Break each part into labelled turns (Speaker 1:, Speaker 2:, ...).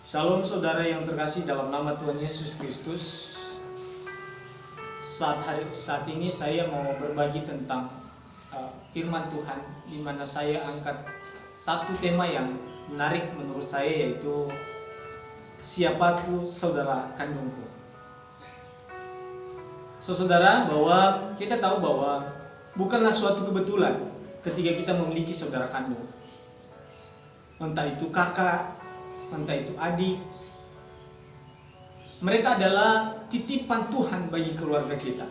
Speaker 1: Shalom saudara yang terkasih dalam nama Tuhan Yesus Kristus. Saat ini saya mau berbagi tentang firman Tuhan, di mana saya angkat satu tema yang menarik menurut saya, yaitu siapaku saudara kandungku. Saudara, bahwa kita tahu bahwa bukanlah suatu kebetulan ketika kita memiliki saudara kandung, entah itu kakak, entah itu adik. Mereka adalah titipan Tuhan bagi keluarga kita.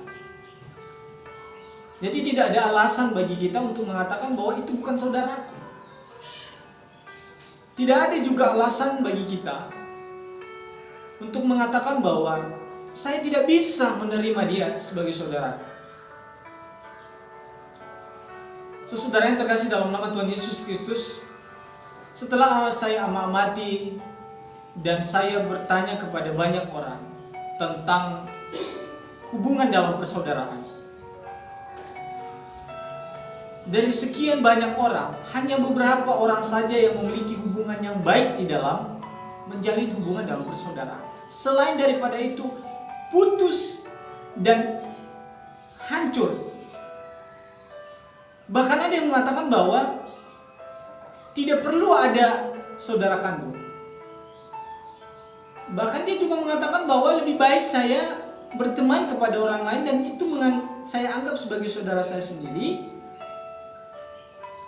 Speaker 1: Jadi tidak ada alasan bagi kita untuk mengatakan bahwa itu bukan saudaraku. Tidak ada juga alasan bagi kita untuk mengatakan bahwa saya tidak bisa menerima dia sebagai saudara. Saudara yang terkasih dalam nama Tuhan Yesus Kristus, setelah saya amati dan saya bertanya kepada banyak orang tentang hubungan dalam persaudaraan, dari sekian banyak orang, hanya beberapa orang saja yang memiliki hubungan yang baik di dalam menjalin hubungan dalam persaudaraan. Selain daripada itu, putus dan hancur. Bahkan ada yang mengatakan bahwa tidak perlu ada saudara kandung. Bahkan dia juga mengatakan bahwa lebih baik saya berteman kepada orang lain dan itu saya anggap sebagai saudara saya sendiri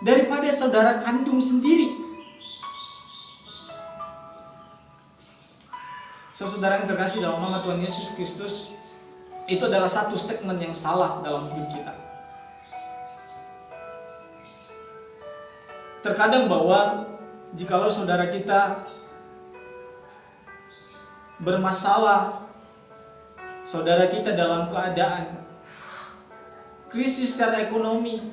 Speaker 1: daripada saudara kandung sendiri. Saudara yang terkasih dalam nama Tuhan Yesus Kristus, itu adalah satu statement yang salah dalam hidup kita. Terkadang bahwa jikalau saudara kita bermasalah, saudara kita dalam keadaan krisis secara ekonomi,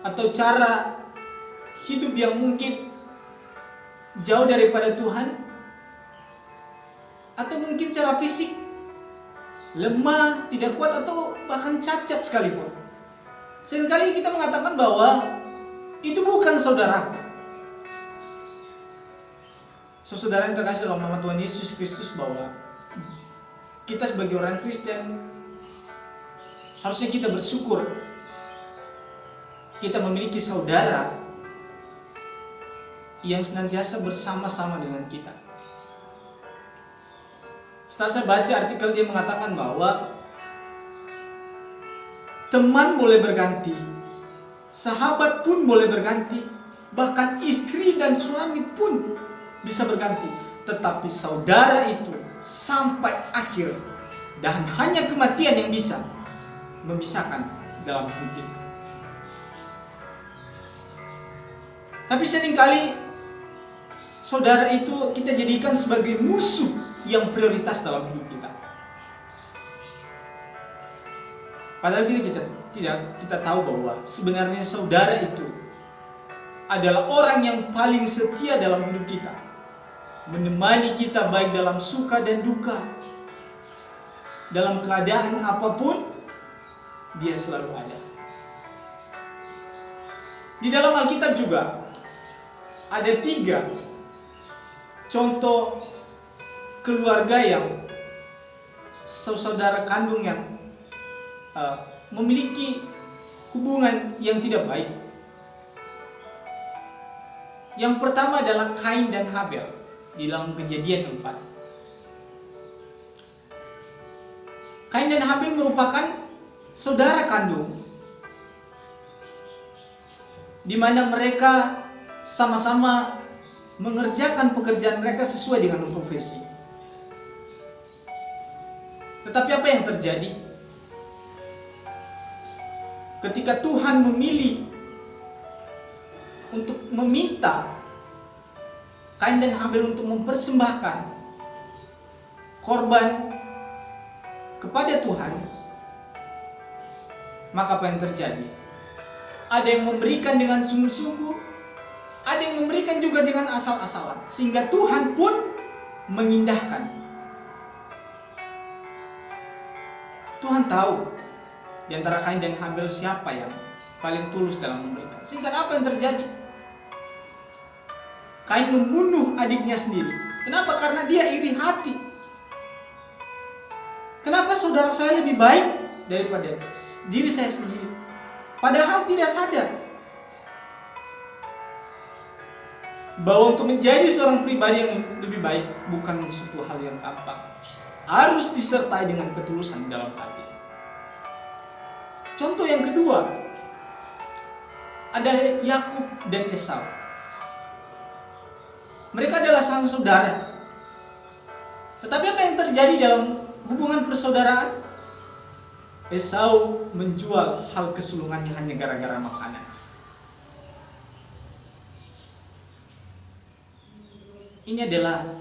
Speaker 1: atau cara hidup yang mungkin jauh daripada Tuhan, atau mungkin cara fisik lemah, tidak kuat, atau bahkan cacat sekalipun, seringkali kita mengatakan bahwa itu bukan saudaraku. Saudara yang terkasih dalam nama Tuhan Yesus Kristus, bahwa kita sebagai orang Kristen harusnya kita bersyukur kita memiliki saudara yang senantiasa bersama-sama dengan kita. Setelah saya baca artikel, dia mengatakan bahwa teman boleh berganti, sahabat pun boleh berganti, bahkan istri dan suami pun bisa berganti, tetapi saudara itu sampai akhir, dan hanya kematian yang bisa memisahkan dalam hidup kita. Tapi seringkali saudara itu kita jadikan sebagai musuh yang prioritas dalam hidup kita. Padahal kita tahu bahwa sebenarnya saudara itu adalah orang yang paling setia dalam hidup kita, menemani kita baik dalam suka dan duka, dalam keadaan apapun dia selalu ada. Di dalam Alkitab juga ada 3 contoh keluarga yang saudara kandung yang memiliki hubungan yang tidak baik. Yang pertama adalah Kain dan Habel di dalam Kejadian 4. Kain dan Habel merupakan saudara kandung, di mana mereka sama-sama mengerjakan pekerjaan mereka sesuai dengan profesi. Tetapi apa yang terjadi? Ketika Tuhan memilih untuk meminta Kain dan Habel untuk mempersembahkan korban kepada Tuhan, maka apa yang terjadi? Ada yang memberikan dengan sungguh-sungguh, ada yang memberikan juga dengan asal-asalan, sehingga Tuhan pun mengindahkan. Tuhan tahu di antara Kain dan Habel siapa yang paling tulus dalam memberikan. Sehingga apa yang terjadi? Kain membunuh adiknya sendiri Kenapa? Karena dia iri hati. Kenapa saudara saya lebih baik daripada diri saya sendiri? Padahal tidak sadar bahwa untuk menjadi seorang pribadi yang lebih baik bukan suatu hal yang gampang. Harus disertai dengan ketulusan dalam hati. Contoh yang kedua, ada Yakub dan Esau. Mereka adalah sang saudara. Tetapi apa yang terjadi dalam hubungan persaudaraan? Esau menjual hal kesulungannya hanya gara-gara makanan. Ini adalah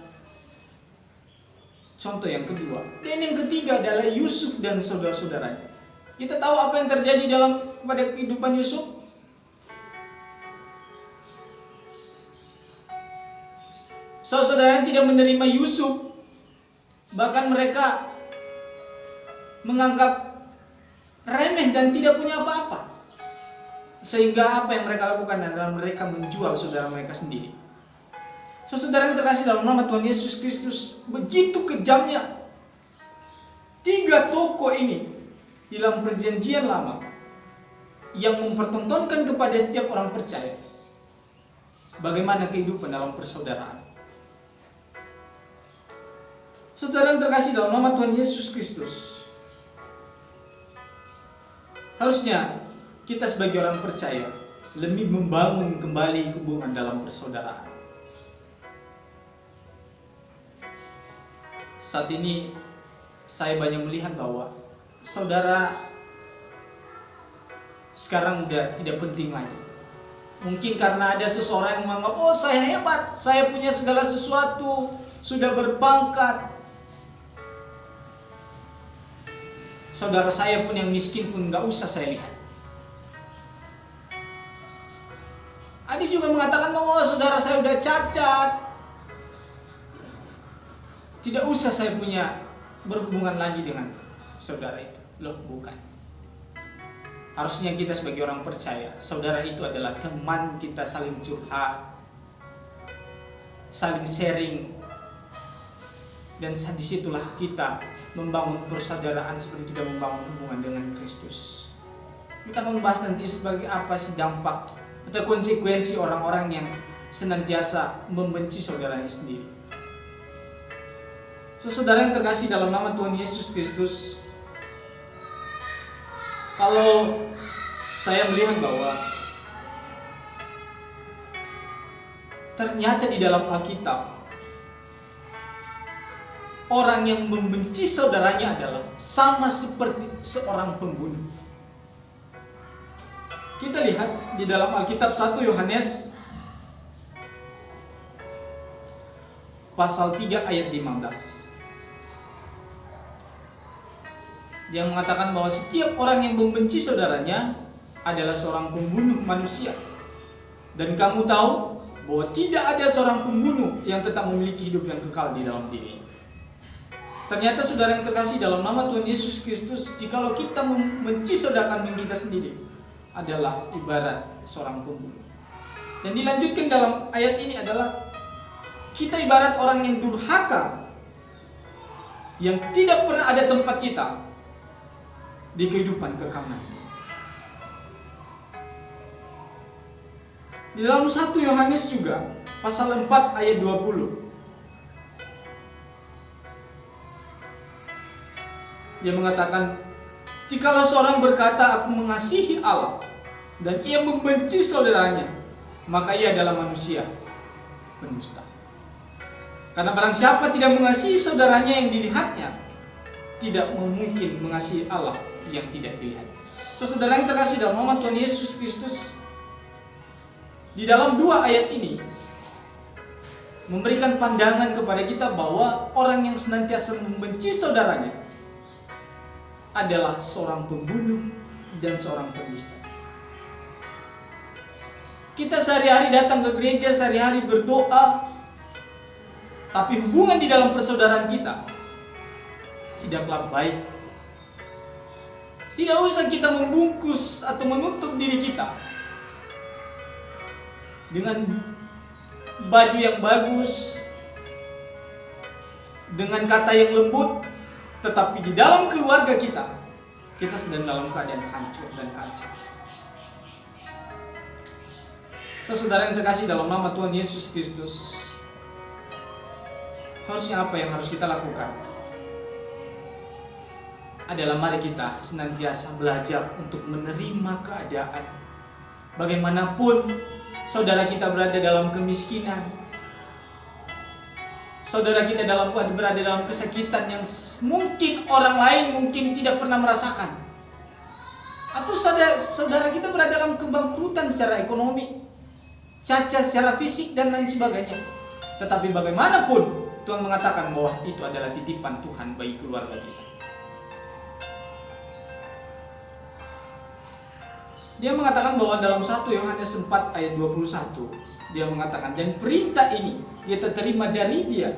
Speaker 1: contoh yang kedua. Dan yang ketiga adalah Yusuf dan saudara-saudaranya. Kita tahu apa yang terjadi pada kehidupan Yusuf? Saudara-saudaranya tidak menerima Yusuf, bahkan mereka menganggap remeh dan tidak punya apa-apa. Sehingga apa yang mereka lakukan adalah mereka menjual saudara mereka sendiri. Saudara yang terkasih dalam nama Tuhan Yesus Kristus, begitu kejamnya 3 tokoh ini di dalam perjanjian lama yang mempertontonkan kepada setiap orang percaya bagaimana kehidupan dalam persaudaraan. Saudara yang terkasih dalam nama Tuhan Yesus Kristus, harusnya kita sebagai orang percaya lebih membangun kembali hubungan dalam persaudaraan. Saat ini saya banyak melihat bahwa saudara sekarang udah tidak penting lagi. Mungkin karena ada seseorang yang menganggap, oh saya hebat, saya punya segala sesuatu, sudah berpangkat. Saudara saya pun yang miskin pun gak usah saya lihat. Ada juga mengatakan, oh saudara saya udah cacat, tidak usah saya punya berhubungan lagi dengan saudara itu. Loh, bukan. Harusnya kita sebagai orang percaya, saudara itu adalah teman kita, saling curhat, saling sharing, dan disitulah kita membangun persaudaraan seperti kita membangun hubungan dengan Kristus. Kita membahas nanti sebagai apa sih dampak atau konsekuensi orang-orang yang senantiasa membenci saudaranya sendiri. Saudara yang terkasih dalam nama Tuhan Yesus Kristus, kalau saya melihat bahwa ternyata di dalam Alkitab orang yang membenci saudaranya adalah sama seperti seorang pembunuh. Kita lihat di dalam Alkitab 1 Yohanes pasal 3 ayat 15. Dia mengatakan bahwa setiap orang yang membenci saudaranya adalah seorang pembunuh manusia. Dan kamu tahu bahwa tidak ada seorang pembunuh yang tetap memiliki hidup yang kekal di dalam dirinya. Ternyata saudara yang terkasih dalam nama Tuhan Yesus Kristus, jikalau kita membenci saudara kandung kita sendiri adalah ibarat seorang pembunuh. Dan dilanjutkan dalam ayat ini adalah kita ibarat orang yang durhaka, yang tidak pernah ada tempat kita di kehidupan kekal nanti. Di dalam 1 Yohanes juga pasal 4 ayat 20. Dia mengatakan, jikalau seorang berkata aku mengasihi Allah dan ia membenci saudaranya, maka ia adalah manusia pendusta. Karena barang siapa tidak mengasihi saudaranya yang dilihatnya, tidak mungkin mengasihi Allah yang tidak dilihat. Saudara yang terkasih dalam nama Tuhan Yesus Kristus, di dalam 2 ayat ini memberikan pandangan kepada kita bahwa orang yang senantiasa membenci saudaranya adalah seorang pembunuh dan seorang pendusta. Kita sehari-hari datang ke gereja, sehari-hari berdoa, tapi hubungan di dalam persaudaraan kita tidaklah baik. Tidak usah kita membungkus atau menutup diri kita dengan baju yang bagus, dengan kata yang lembut, tetapi di dalam keluarga kita sedang dalam keadaan hancur dan kacau. Saudara yang terkasih dalam nama Tuhan Yesus Kristus, harusnya apa yang harus kita lakukan? Adalah mari kita senantiasa belajar untuk menerima keadaan. Bagaimanapun saudara kita berada dalam kemiskinan, saudara kita berada dalam kesakitan yang mungkin orang lain mungkin tidak pernah merasakan, atau saudara kita berada dalam kebangkrutan secara ekonomi, cacat secara fisik dan lain sebagainya. Tetapi bagaimanapun Tuhan mengatakan bahwa itu adalah titipan Tuhan bagi keluarga kita. Dia mengatakan bahwa dalam 1 Yohanes 4 ayat 21, dia mengatakan, dan perintah ini kita terima dari Dia,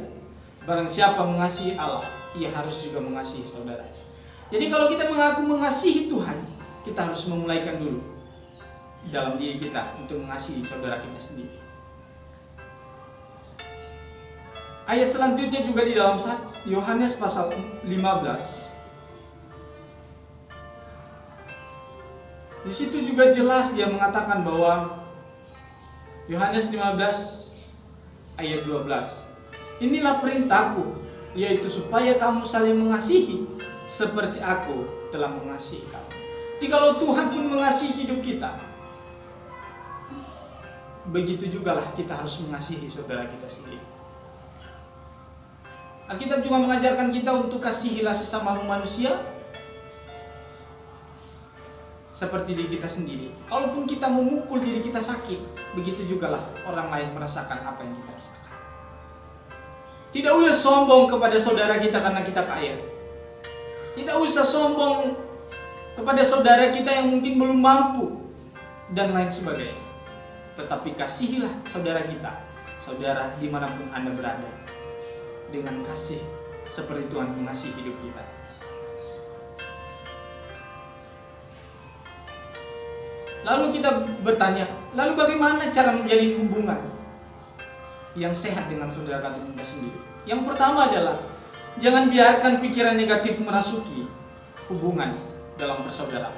Speaker 1: barang siapa mengasihi Allah, ia harus juga mengasihi saudaranya. Jadi kalau kita mengaku mengasihi Tuhan, kita harus memulaikan dulu dalam diri kita untuk mengasihi saudara kita sendiri. Ayat selanjutnya juga di dalam Yohanes pasal 15. Di situ juga jelas dia mengatakan bahwa Yohanes 15 ayat 12. Inilah perintahku, yaitu supaya kamu saling mengasihi seperti aku telah mengasihi kamu. Jikalau Tuhan pun mengasihi hidup kita, begitu jugalah kita harus mengasihi saudara kita sendiri. Alkitab juga mengajarkan kita untuk kasihilah sesama manusia seperti diri kita sendiri. Kalaupun kita memukul diri kita sakit, begitu jugalah orang lain merasakan apa yang kita rasakan. Tidak usah sombong kepada saudara kita karena kita kaya. Tidak usah sombong kepada saudara kita yang mungkin belum mampu dan lain sebagainya. Tetapi kasihilah saudara kita, saudara dimanapun Anda berada, dengan kasih seperti Tuhan mengasihi hidup kita. Lalu kita bertanya, lalu bagaimana cara menjalin hubungan yang sehat dengan saudara kandung kita sendiri? Yang pertama adalah, jangan biarkan pikiran negatif merasuki hubungan dalam persaudaraan.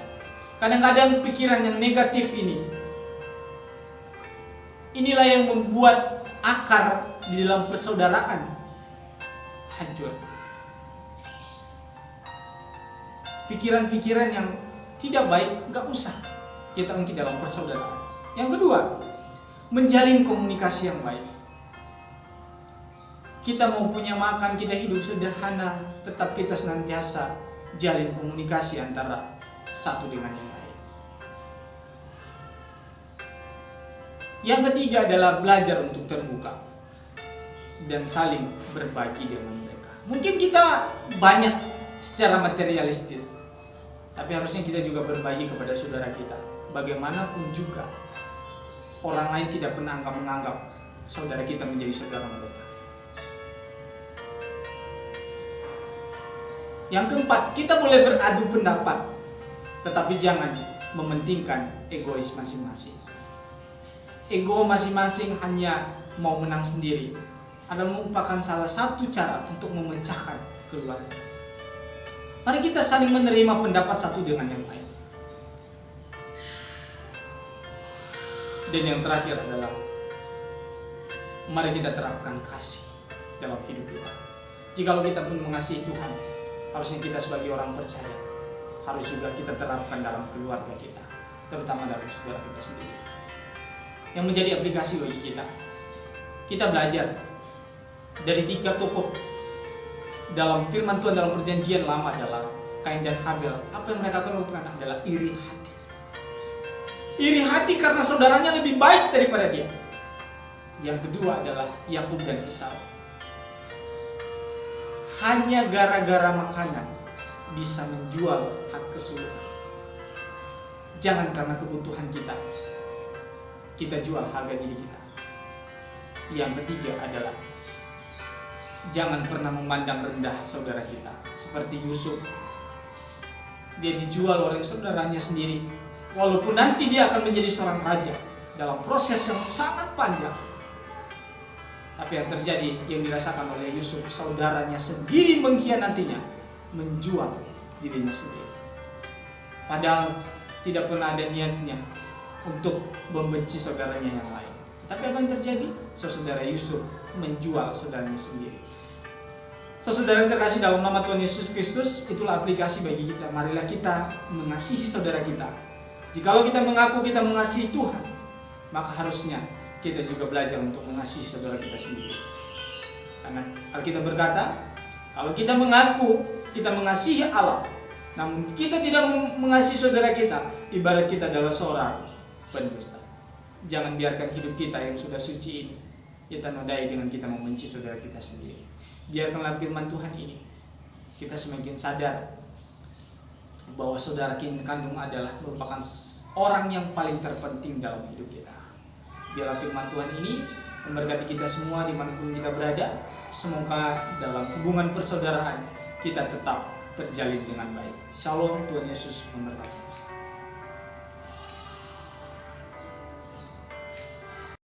Speaker 1: Kadang-kadang pikiran yang negatif inilah yang membuat akar di dalam persaudaraan hancur. Pikiran-pikiran yang tidak baik gak usah kita ungkit dalam persaudaraan. Yang kedua, menjalin komunikasi yang baik. Kita mau punya makan, kita hidup sederhana, tetap kita senantiasa jalin komunikasi antara satu dengan yang lain. Yang ketiga adalah belajar untuk terbuka dan saling berbagi dengan mereka. Mungkin kita banyak secara materialistis, tapi harusnya kita juga berbagi kepada saudara kita. Bagaimanapun juga orang lain tidak pernah menganggap saudara kita menjadi saudara mereka. Yang keempat, kita boleh beradu pendapat, tetapi jangan mementingkan egois masing-masing. Ego masing-masing hanya mau menang sendiri adalah merupakan salah satu cara untuk memecahkan keluarga. Mari kita saling menerima pendapat satu dengan yang lain. Dan yang terakhir adalah, mari kita terapkan kasih dalam hidup kita. Jikalau kita pun mengasihi Tuhan, harusnya kita sebagai orang percaya harus juga kita terapkan dalam keluarga kita, terutama dalam saudara kita sendiri. Yang menjadi aplikasi bagi kita, kita belajar dari 3 tokoh dalam firman Tuhan dalam perjanjian lama adalah Kain dan Habel. Apa yang mereka lakukan adalah iri hati. Iri hati karena saudaranya lebih baik daripada dia. Yang kedua adalah Yakub dan Esau. Hanya gara-gara makanan bisa menjual hak keseluruhan. Jangan karena kebutuhan kita jual harga diri kita. Yang ketiga adalah jangan pernah memandang rendah saudara kita. Seperti Yusuf, dia dijual oleh saudaranya sendiri, walaupun nanti dia akan menjadi seorang raja dalam proses yang sangat panjang. Tapi yang terjadi, yang dirasakan oleh Yusuf, saudaranya sendiri mengkhianatinya, menjual dirinya sendiri. Padahal tidak pernah ada niatnya untuk membenci saudaranya yang lain. Tapi apa yang terjadi? Saudara Yusuf menjual saudaranya sendiri. Saudara yang terkasih dalam nama Tuhan Yesus Kristus, itulah aplikasi bagi kita. Marilah kita mengasihi saudara kita. Jikalau kita mengaku kita mengasihi Tuhan, maka harusnya kita juga belajar untuk mengasihi saudara kita sendiri. Karena Alkitab berkata, kalau kita mengaku kita mengasihi Allah, namun kita tidak mengasihi saudara kita, ibarat kita adalah seorang pendusta. Jangan biarkan hidup kita yang sudah suci ini kita nodai dengan kita membenci saudara kita sendiri. Biarkanlah firman Tuhan ini kita semakin sadar bahwa saudara kandung adalah merupakan orang yang paling terpenting dalam hidup kita. Biarlah firman Tuhan ini memberkati kita semua dimanapun kita berada. Semoga dalam hubungan persaudaraan kita tetap terjalin dengan baik. Shalom, Tuhan Yesus memberkati.